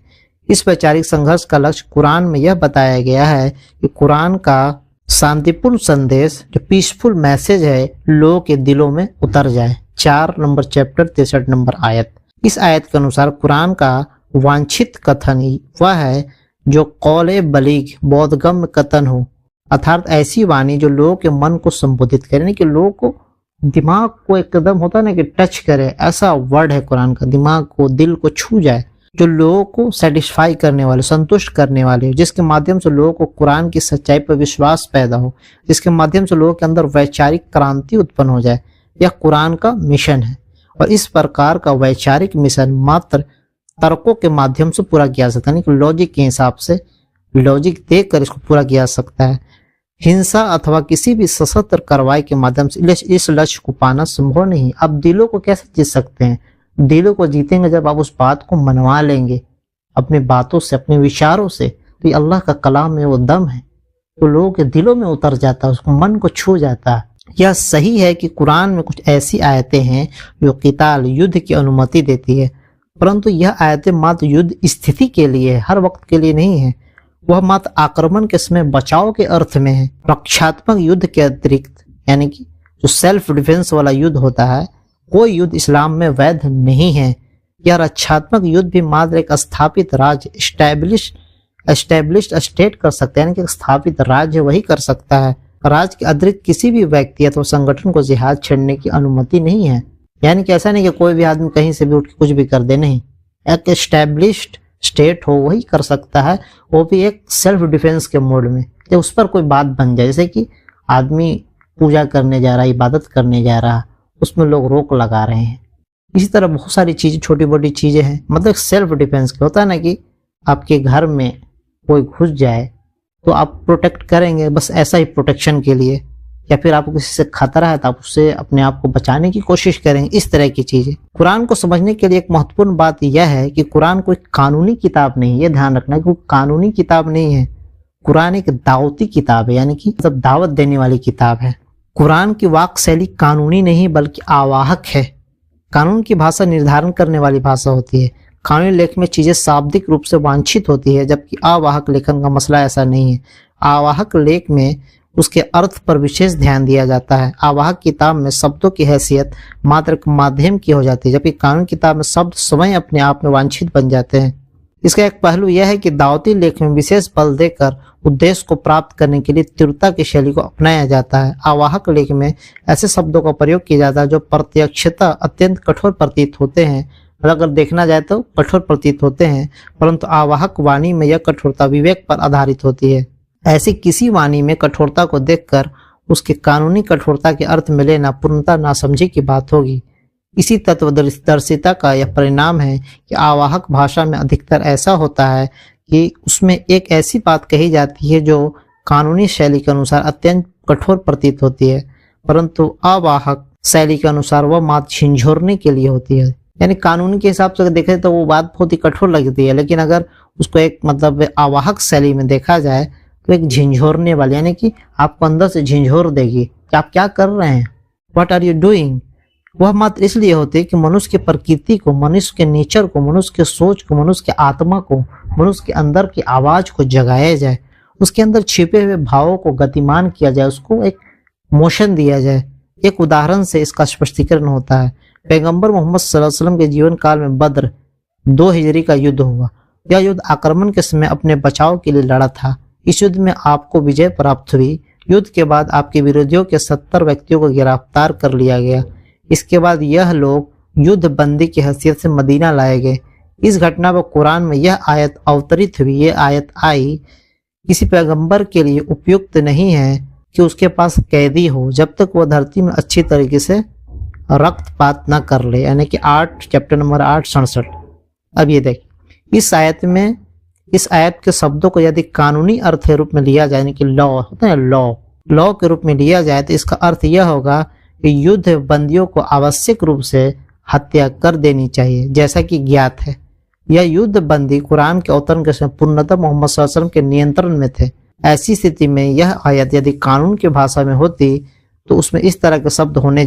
इस वैचारिक संघर्ष का लक्ष्य कुरान में यह बताया गया है कि कुरान का शांतिपूर्ण संदेश, जो पीसफुल मैसेज है, लोगों के दिलों में उतर जाए। 4 नंबर चैप्टर 63 नंबर आयत। इस आयत के अनुसार कुरान का वांछित कथन वह है जो कौले बलीग बोधगम्य कथन हो, अर्थात ऐसी वाणी जो लोगों के मन को संबोधित करे, यानी कि लोगों को दिमाग को एकदम होता है ना कि टच करे, ऐसा वर्ड है कुरान का, दिमाग को, दिल को छू जाए, जो लोगों को सेटिस्फाई करने वाले, संतुष्ट करने वाले, जिसके माध्यम से लोगों को कुरान की सच्चाई पर विश्वास पैदा हो, जिसके माध्यम से लोगों के अंदर वैचारिक क्रांति उत्पन्न हो जाए। यह कुरान का मिशन है और इस प्रकार का वैचारिक मिशन मात्र तर्कों के माध्यम से पूरा किया जा सकता है, यानी कि लॉजिक के हिसाब से, लॉजिक देखकर इसको पूरा किया जा सकता है। हिंसा अथवा किसी भी सशस्त्र कार्रवाई के माध्यम से इस लक्ष्य को पाना संभव नहीं। आप दिलों को कैसे जीत सकते हैं? दिलों को जीतेंगे जब आप उस बात को मनवा लेंगे अपनी बातों से, अपने विचारों से। तो ये अल्लाह का कलाम में वो दम है तो लोगों के दिलों में उतर जाता है, उसको मन को छू जाता है। यह सही है कि कुरान में कुछ ऐसी आयतें हैं जो क़िताल, युद्ध की अनुमति देती है, परंतु यह आयतें मात्र युद्ध स्थिति के लिए है, हर वक्त के लिए नहीं है। वह मात्र आक्रमण के समय बचाव के अर्थ में है। रक्षात्मक युद्ध के अतिरिक्त, यानी कि जो सेल्फ डिफेंस वाला युद्ध होता है, कोई युद्ध इस्लाम में वैध नहीं है। यह रक्षात्मक युद्ध भी मात्र एक स्थापित राज्य, एस्टेब्लिश्ड स्टेट कर सकता है, यानी कि स्थापित राज्य वही कर सकता है। राज्य के अतिरिक्त किसी भी व्यक्ति अथवा संगठन को जिहाद छेड़ने की अनुमति नहीं है। यानी कि ऐसा नहीं कि कोई भी आदमी कहीं से भी उठ के कुछ भी कर दे, नहीं। एक एस्टेब्लिश्ड स्टेट हो वही कर सकता है, वो भी एक सेल्फ डिफेंस के मोड में, जब उस पर कोई बात बन जाए, जैसे कि आदमी पूजा करने जा रहा है, इबादत करने जा रहा है, उसमें लोग रोक लगा रहे हैं। इसी तरह बहुत सारी चीजें, छोटी मोटी चीजें हैं, मतलब सेल्फ डिफेंस के होता है ना कि आपके घर में कोई घुस जाए तो आप प्रोटेक्ट करेंगे, बस ऐसा ही प्रोटेक्शन के लिए, या फिर आपको किसी से खतरा है तो आप उससे अपने आप को बचाने की कोशिश करेंगे, इस तरह की चीजें। कुरान को समझने के लिए एक महत्वपूर्ण बात यह है कि कुरान कोई कानूनी किताब नहीं है, यह ध्यान रखना कि वो कानूनी किताब नहीं है। कुरान एक दावती किताब है, यानी कि मतलब दावत देने वाली किताब है। कुरान की वाक शैली कानूनी नहीं बल्कि आवाहक है। कानून की भाषा निर्धारण करने वाली भाषा होती है। कानूनी लेख में चीजें शाब्दिक रूप से वांछित होती है, जबकि आवाहक लेखन का मसला ऐसा नहीं है। आवाहक लेख में उसके अर्थ पर विशेष ध्यान दिया जाता है। आवाहक किताब में शब्दों की हैसियत मात्र एक माध्यम की हो जाती है, जबकि कानून किताब में शब्द स्वयं अपने आप में वांछित बन जाते हैं। इसका एक पहलू यह है कि दावती लेख में विशेष बल देकर उद्देश्य को प्राप्त करने के लिए तीव्रता की शैली को अपनाया जाता है। आवाहक लेख में ऐसे शब्दों का प्रयोग किया जाता है जो प्रत्यक्षता अत्यंत कठोर प्रतीत होते हैं, अगर देखना जाए तो कठोर प्रतीत होते हैं, परंतु आवाहक वाणी में यह कठोरता विवेक पर आधारित होती है। ऐसी किसी वाणी में कठोरता को देखकर उसके कानूनी कठोरता के अर्थ में लेना पूर्णतः नासमझी की बात होगी। इसी तत्वदर्शिता का यह परिणाम है कि आवाहक भाषा में अधिकतर ऐसा होता है कि उसमें एक ऐसी बात कही जाती है जो कानूनी शैली के अनुसार अत्यंत कठोर प्रतीत होती है, परंतु आवाहक शैली के अनुसार वह मात्र झिंझोरने के लिए होती है। यानी कानूनी के हिसाब से देखें तो वो बात बहुत ही कठोर लगती है, लेकिन अगर उसको एक मतलब आवाहक शैली में देखा जाए तो एक झिंझोरने वाली, यानी कि आपको अंदर से झिंझोर देगी कि आप क्या कर रहे हैं, व्हाट आर यू डूइंग। वह मात्र इसलिए होती है कि मनुष्य की प्रकृति को, मनुष्य के नेचर को, मनुष्य के सोच को, मनुष्य के आत्मा को, मनुष्य के अंदर की आवाज को जगाया जाए, उसके अंदर छिपे हुए भावों को गतिमान किया जाए, उसको एक मोशन दिया जाए। एक उदाहरण से इसका स्पष्टीकरण होता है। पैगंबर मोहम्मद सल्लल्लाहु अलैहि वसल्लम के जीवन काल में बद्र 2 हिजरी का युद्ध हुआ। यह युद्ध आक्रमण के समय अपने बचाव के लिए लड़ा था। इस युद्ध में आपको विजय प्राप्त हुई। युद्ध के बाद आपके विरोधियों के 70 व्यक्तियों को गिरफ्तार कर लिया गया। इसके बाद यह लोग युद्ध बंदी की हैसियत से मदीना लाए गए। इस घटना पर कुरान में यह आयत अवतरित हुई। यह आयत आई, किसी पैगंबर के लिए उपयुक्त नहीं है कि उसके पास कैदी हो जब तक वह धरती में अच्छी तरीके से रक्तपात न कर ले। यानी कि 8 चैप्टर नंबर 8 67। अब ये देख, इस आयत के शब्दों को यदि कानूनी अर्थ के रूप में लिया जाए, यानी कि लॉ होता है, लॉ के रूप में लिया जाए तो इसका अर्थ यह होगा कि युद्ध बंदियों को आवश्यक रूप से हत्या कर देनी चाहिए, जैसा कि ज्ञात है। यह युद्ध बंदी कुरान के अवतरण के समय पूर्णतः मोहम्मद सल्लल्लाहु अलैहि वसल्लम के नियंत्रण में थे। ऐसी स्थिति में यह आयत यदि कानून की भाषा में होती तो उसमें इस तरह के शब्द होने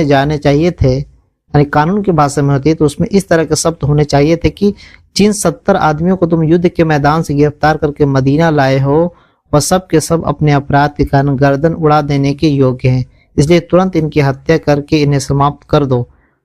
जाने चाहिए थे, यानी कानून की भाषा में होती तो उसमें इस तरह के शब्द होने चाहिए थे कि जिन 70 आदमियों को तुम युद्ध के मैदान से गिरफ्तार करके मदीना लाए हो, वह सब के सब अपने अपराध के कारण गर्दन उड़ा देने के योग्य हैं, इसलिए तुरंत इनकी हत्या करके इन्हें समाप्त कर दो।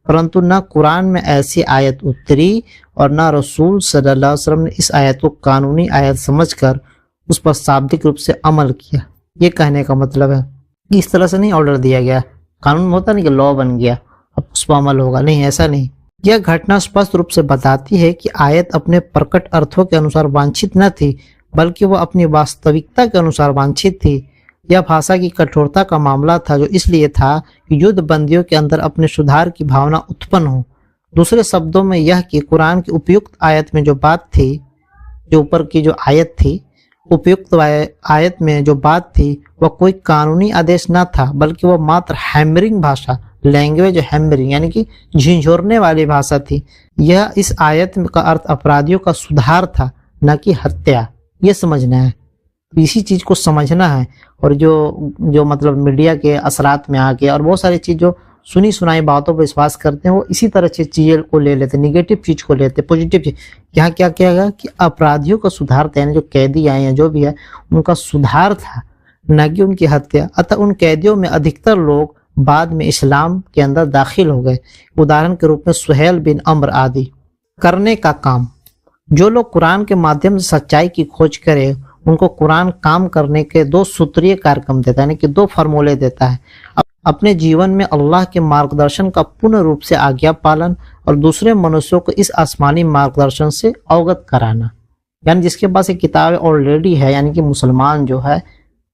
परंतु न कुरान में ऐसी आयत उतरी और न रसूल सल्लल्लाहु अलैहि वसल्लम ने इस आयत को कानूनी आयत समझकर उस पर शाब्दिक रूप से अमल किया। ये कहने का मतलब है कि इस तरह से नहीं ऑर्डर दिया गया, कानून में होता नहीं कि लॉ बन गया अब उस पर अमल होगा, नहीं, ऐसा नहीं। यह घटना स्पष्ट रूप से बताती है कि आयत अपने प्रकट अर्थों के अनुसार वांछित न थी, बल्कि वह अपनी वास्तविकता के अनुसार वांछित थी। यह भाषा की कठोरता का मामला था, जो इसलिए था कि युद्ध बंदियों के अंदर अपने सुधार की भावना उत्पन्न हो। दूसरे शब्दों में यह कि कुरान की उपयुक्त आयत में जो बात थी, जो ऊपर की जो आयत थी, उपयुक्त आयत में जो बात थी वह कोई कानूनी आदेश न था, बल्कि वह मात्र हैमरिंग भाषा, लैंग्वेज हैमरिंग, यानी कि झिंझोरने वाली भाषा थी। यह इस आयत का अर्थ अपराधियों का सुधार था, न कि हत्या। ये समझना है, इसी चीज को समझना है। और जो मतलब मीडिया के असरात में आके और बहुत सारी चीज जो सुनी सुनाई बातों पर विश्वास करते हैं, वो इसी तरह से चीजें को ले लेते, निगेटिव चीज को लेते, पॉजिटिव चीज। यहाँ क्या किया गया कि अपराधियों का सुधार था, यानी जो कैदी आए हैं जो भी है उनका सुधार था, न कि उनकी हत्या। अतः उन कैदियों में अधिकतर लोग बाद में इस्लाम के अंदर दाखिल हो गए। उदाहरण के रूप में सुहेल बिन अम्र आदि। करने का काम, जो लोग कुरान के माध्यम से सच्चाई की खोज करे उनको कुरान काम करने के 2 सूत्रीय कार्यक्रम देता है, यानी कि 2 फार्मूले देता है। अपने जीवन में अल्लाह के मार्गदर्शन का पूर्ण रूप से आज्ञा पालन और दूसरे मनुष्यों को इस आसमानी मार्गदर्शन से अवगत कराना। यानी जिसके पास एक किताब ऑलरेडी है, यानी कि मुसलमान जो है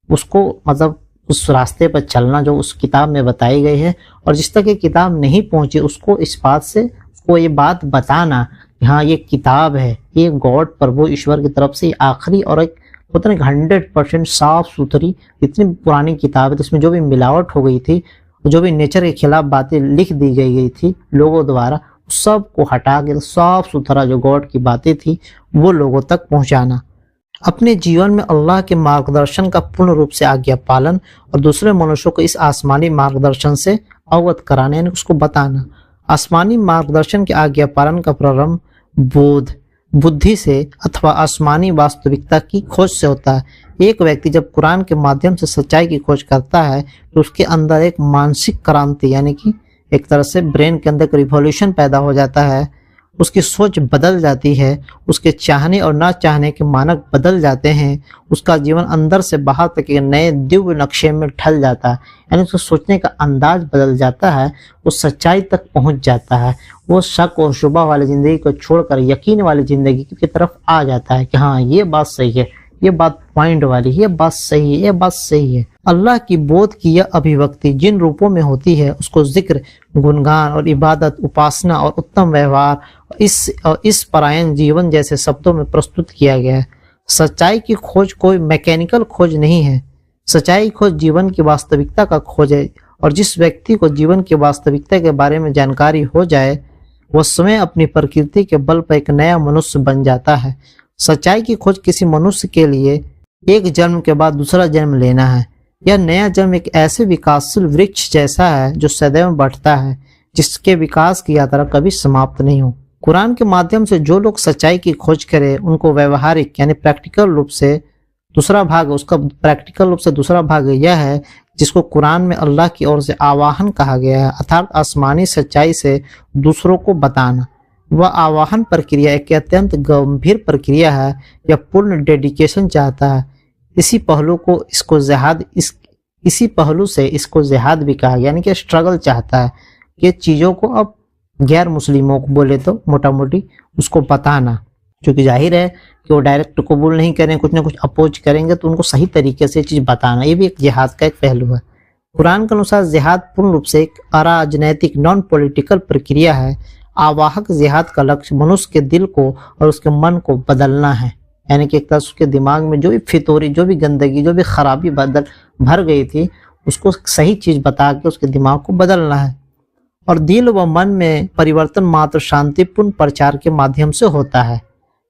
उसको मतलब उस रास्ते पर चलना जो उस किताब में बताई गई है, और जिस तक ये किताब नहीं पहुंची उसको इस बात से उसको ये बात बताना कि हाँ ये किताब है, ये गॉड प्रभु ईश्वर की तरफ से आखिरी और एक होता है 100% साफ सुथरी इतनी पुरानी किताब है, जिसमें जो भी मिलावट हो गई थी, जो भी नेचर के खिलाफ बातें लिख दी गई थी लोगों द्वारा, सब को हटा के साफ सुथरा जो गॉड की बातें थी वो लोगों तक पहुंचाना। अपने जीवन में अल्लाह के मार्गदर्शन का पूर्ण रूप से आज्ञा पालन और दूसरे मनुष्यों को इस आसमानी मार्गदर्शन से अवगत कराना, यानी उसको बताना। आसमानी मार्गदर्शन के आज्ञा पालन का प्रारंभ बुद्धि से अथवा आसमानी वास्तविकता की खोज से होता है। एक व्यक्ति जब कुरान के माध्यम से सच्चाई की खोज करता है तो उसके अंदर एक मानसिक क्रांति यानी कि एक तरह से ब्रेन के अंदर एक रिवॉल्यूशन पैदा हो जाता है, उसकी सोच बदल जाती है, उसके चाहने और ना चाहने के मानक बदल जाते हैं, उसका जीवन अंदर से बाहर तक एक नए दिव्य नक्शे में ढल जाता है, यानी उसका सोचने का अंदाज बदल जाता है, वो सच्चाई तक पहुंच जाता है, वो शक और शुबा वाली जिंदगी को छोड़कर यकीन वाली जिंदगी की तरफ आ जाता है कि हाँ ये बात सही है, ये बात पॉइंट वाली, ये बात सही है, ये बात सही है। अल्लाह की बोध की यह अभिव्यक्ति जिन रूपों में होती है उसको जिक्र, गुणगान और इबादत, उपासना और उत्तम व्यवहार इस परायण जीवन जैसे शब्दों में प्रस्तुत किया गया है। सच्चाई की खोज कोई मैकेनिकल खोज नहीं है, सच्चाई खोज जीवन की वास्तविकता का खोज है, और जिस व्यक्ति को जीवन की वास्तविकता के बारे में जानकारी हो जाए वह स्वयं अपनी प्रकृति के बल पर एक नया मनुष्य बन जाता है। सच्चाई की खोज किसी मनुष्य के लिए एक जन्म के बाद दूसरा जन्म लेना है। यह नया जन्म एक ऐसे विकासशील वृक्ष जैसा है जो सदैव बढ़ता है, जिसके विकास की यात्रा कभी समाप्त नहीं हो। कुरान के माध्यम से जो लोग सच्चाई की खोज करें उनको व्यवहारिक यानी प्रैक्टिकल रूप से दूसरा भाग यह है जिसको कुरान में अल्लाह की ओर से आवाहन कहा गया है, अर्थात आसमानी सच्चाई से दूसरों को बताना। वह आवाहन प्रक्रिया एक अत्यंत गंभीर प्रक्रिया है, यह पूर्ण डेडिकेशन चाहता है। इसी पहलू से इसको जिहाद भी कहा गया, यानी कि स्ट्रगल चाहता है कि चीज़ों को अब गैर मुस्लिमों को बोले तो मोटा मोटी उसको बताना, क्योंकि जाहिर है कि वो डायरेक्ट कबूल नहीं करें, कुछ ना कुछ अपोज करेंगे, तो उनको सही तरीके से चीज़ बताना, ये भी एक जिहाद का एक पहलू है। कुरान के अनुसार जिहाद पूर्ण रूप से एक अराजनैतिक नॉन पॉलिटिकल प्रक्रिया है। आवाहक जिहाद का लक्ष्य मनुष्य के दिल को और उसके मन को बदलना है, यानी कि एक तरह उसके दिमाग में जो भी फितौरी, जो भी गंदगी, जो भी खराबी भर गई थी, उसको सही चीज बता के उसके दिमाग को बदलना है। और दिल व मन में परिवर्तन मात्र शांतिपूर्ण प्रचार के माध्यम से होता है।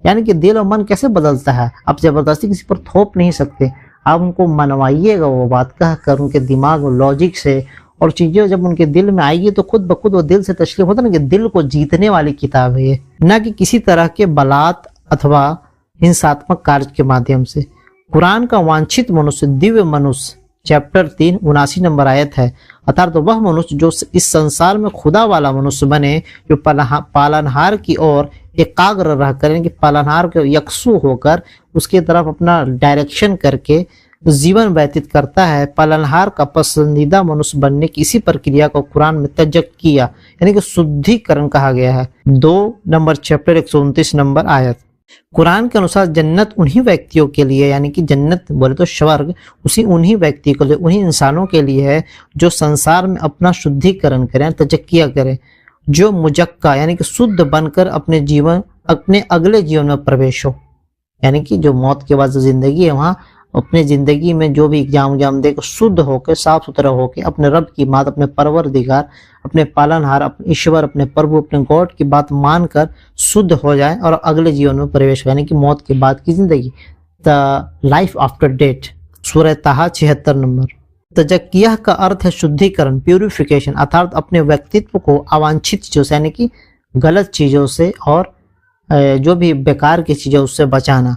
यानी कि दिल और मन कैसे बदलता है, आप जबरदस्ती किसी पर थोप नहीं सकते, आप उनको मनवाइएगा वो बात कह कर उनके दिमाग लॉजिक से, और चीजें जब उनके दिल में आएगी तो खुद ब खुद वो दिल से तशरीफ होता है ना कि दिल को जीतने वाली किताब है ये, न कि किसी तरह के बलात् अथवा हिंसात्मक कार्य के माध्यम से। कुरान का वांछित मनुष्य दिव्य मनुष्य चैप्टर 3 79 नंबर आयत है, अर्थात तो वह मनुष्य जो इस संसार में खुदा वाला मनुष्य बने, जो पालनहार की ओर एकाग्र रहकर, यानी कि पालनहार के यकसू होकर उसकी तरफ अपना डायरेक्शन करके जीवन व्यतीत करता है। पालनहार का पसंदीदा मनुष्य बनने की इसी प्रक्रिया को कुरान में तजक्किया यानी कि शुद्धिकरण कहा गया है। 2 नंबर चैप्टर 129 नंबर आयत। कुरान के अनुसार जन्नत उन्हीं व्यक्तियों के लिए, यानी कि जन्नत बोले तो स्वर्ग उन्हीं व्यक्ति के लिए, उन्हीं इंसानों के लिए है जो संसार में अपना शुद्धिकरण करें, तजक्किया करें, जो मुजक्का यानी कि शुद्ध बनकर अपने अगले जीवन में प्रवेश हो, यानी कि जो मौत के बाद जो जिंदगी है वहाँ अपने जिंदगी में जो भी एग्जाम दे शुद्ध होकर, साफ सुथरा होकर अपने रब की बात, अपने परवरदिगार, अपने पालनहार, अपने ईश्वर, अपने प्रभु, अपने गॉड की बात मानकर शुद्ध हो जाए और अगले जीवन में प्रवेश हो, यानी कि मौत के बाद की जिंदगी, द लाइफ आफ्टर डेथ, सूरह ताहा 76 नंबर। तजक्किया का अर्थ है शुद्धिकरण, प्यूरिफिकेशन, अर्थात अपने व्यक्तित्व को अवांछित चीजों से यानी कि गलत चीजों से और जो भी बेकार की चीजें उससे बचाना।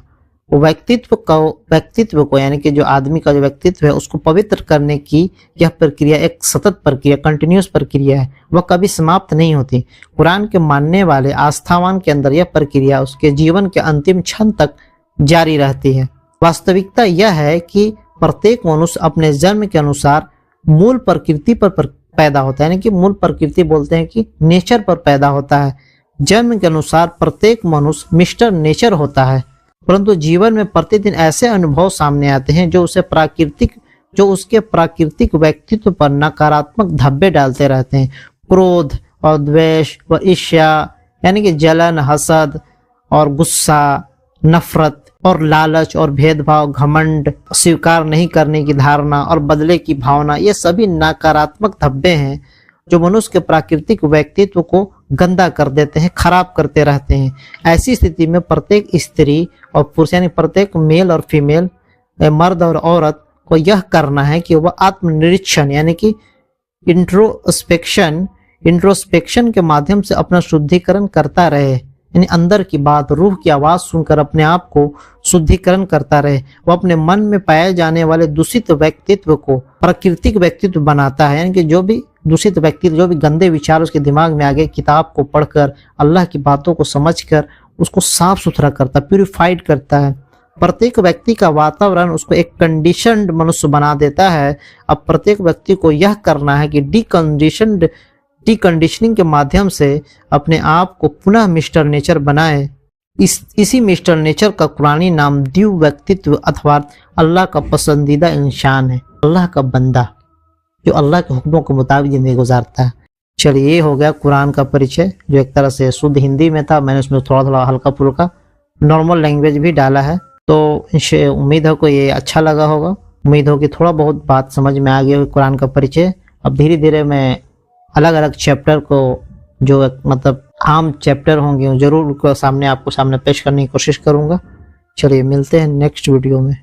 वो व्यक्तित्व को यानी कि जो आदमी का जो व्यक्तित्व है उसको पवित्र करने की यह प्रक्रिया एक सतत प्रक्रिया, कंटिन्यूस प्रक्रिया है, वह कभी समाप्त नहीं होती। कुरान के मानने वाले आस्थावान के अंदर यह प्रक्रिया उसके जीवन के अंतिम क्षण तक जारी रहती है। वास्तविकता यह है कि प्रत्येक मनुष्य अपने जन्म के अनुसार मूल प्रकृति पर पैदा होता है, यानी कि मूल प्रकृति बोलते हैं कि नेचर पर पैदा होता है। जन्म के अनुसार प्रत्येक मनुष्य मिस्टर नेचर होता है, परंतु जीवन में प्रतिदिन ऐसे अनुभव सामने आते हैं जो उसके प्राकृतिक व्यक्तित्व पर नकारात्मक धब्बे डालते रहते हैं। क्रोध और द्वेष व ईर्ष्या यानी कि जलन, हसद और गुस्सा, नफरत और लालच और भेदभाव, घमंड, स्वीकार नहीं करने की धारणा और बदले की भावना, ये सभी नकारात्मक धब्बे हैं जो मनुष्य के प्राकृतिक व्यक्तित्व को गंदा कर देते हैं, खराब करते रहते हैं। ऐसी स्थिति में प्रत्येक स्त्री और पुरुष यानी प्रत्येक मेल और फीमेल, मर्द और औरत को यह करना है कि वह आत्मनिरीक्षण यानी कि इंट्रोस्पेक्शन के माध्यम से अपना शुद्धिकरण करता रहे, यानी अंदर की बात, रूह की आवाज सुनकर अपने आप को शुद्धिकरण करता रहे। वह अपने मन में पाए जाने वाले दूषित व्यक्तित्व को प्राकृतिक व्यक्तित्व बनाता है, यानी कि जो भी दूषित व्यक्तित्व, जो भी गंदे विचार उसके दिमाग में आ गए, किताब को पढ़कर, अल्लाह की बातों को समझकर उसको साफ सुथरा करता, प्यूरिफाइड करता है। प्रत्येक व्यक्ति का वातावरण उसको एक कंडीशनड मनुष्य बना देता है। अब प्रत्येक व्यक्ति को यह करना है कि डीकंडीशनिंग के माध्यम से अपने आप को पुनः मिस्टर नेचर बनाए। इसी मिस्टर नेचर का कुरानी नाम दिव्य व्यक्तित्व अथवा अल्लाह का पसंदीदा इंसान है, अल्लाह का बंदा जो अल्लाह के हुक्मों के मुताबिक जिंदगी गुजारता है। चलिए, ये हो गया कुरान का परिचय, जो एक तरह से शुद्ध हिंदी में था। मैंने उसमें थोड़ा थोड़ा हल्का फुल्का नॉर्मल लैंग्वेज भी डाला है, तो उम्मीद है को ये अच्छा लगा होगा। उम्मीद हो कि थोड़ा बहुत बात समझ में आ गई होगी कुरान का परिचय। अब धीरे धीरे मैं अलग अलग चैप्टर को, जो मतलब आम चैप्टर होंगे, जरूर आपको सामने पेश करने की कोशिश करूंगा। चलिए, मिलते हैं नेक्स्ट वीडियो में।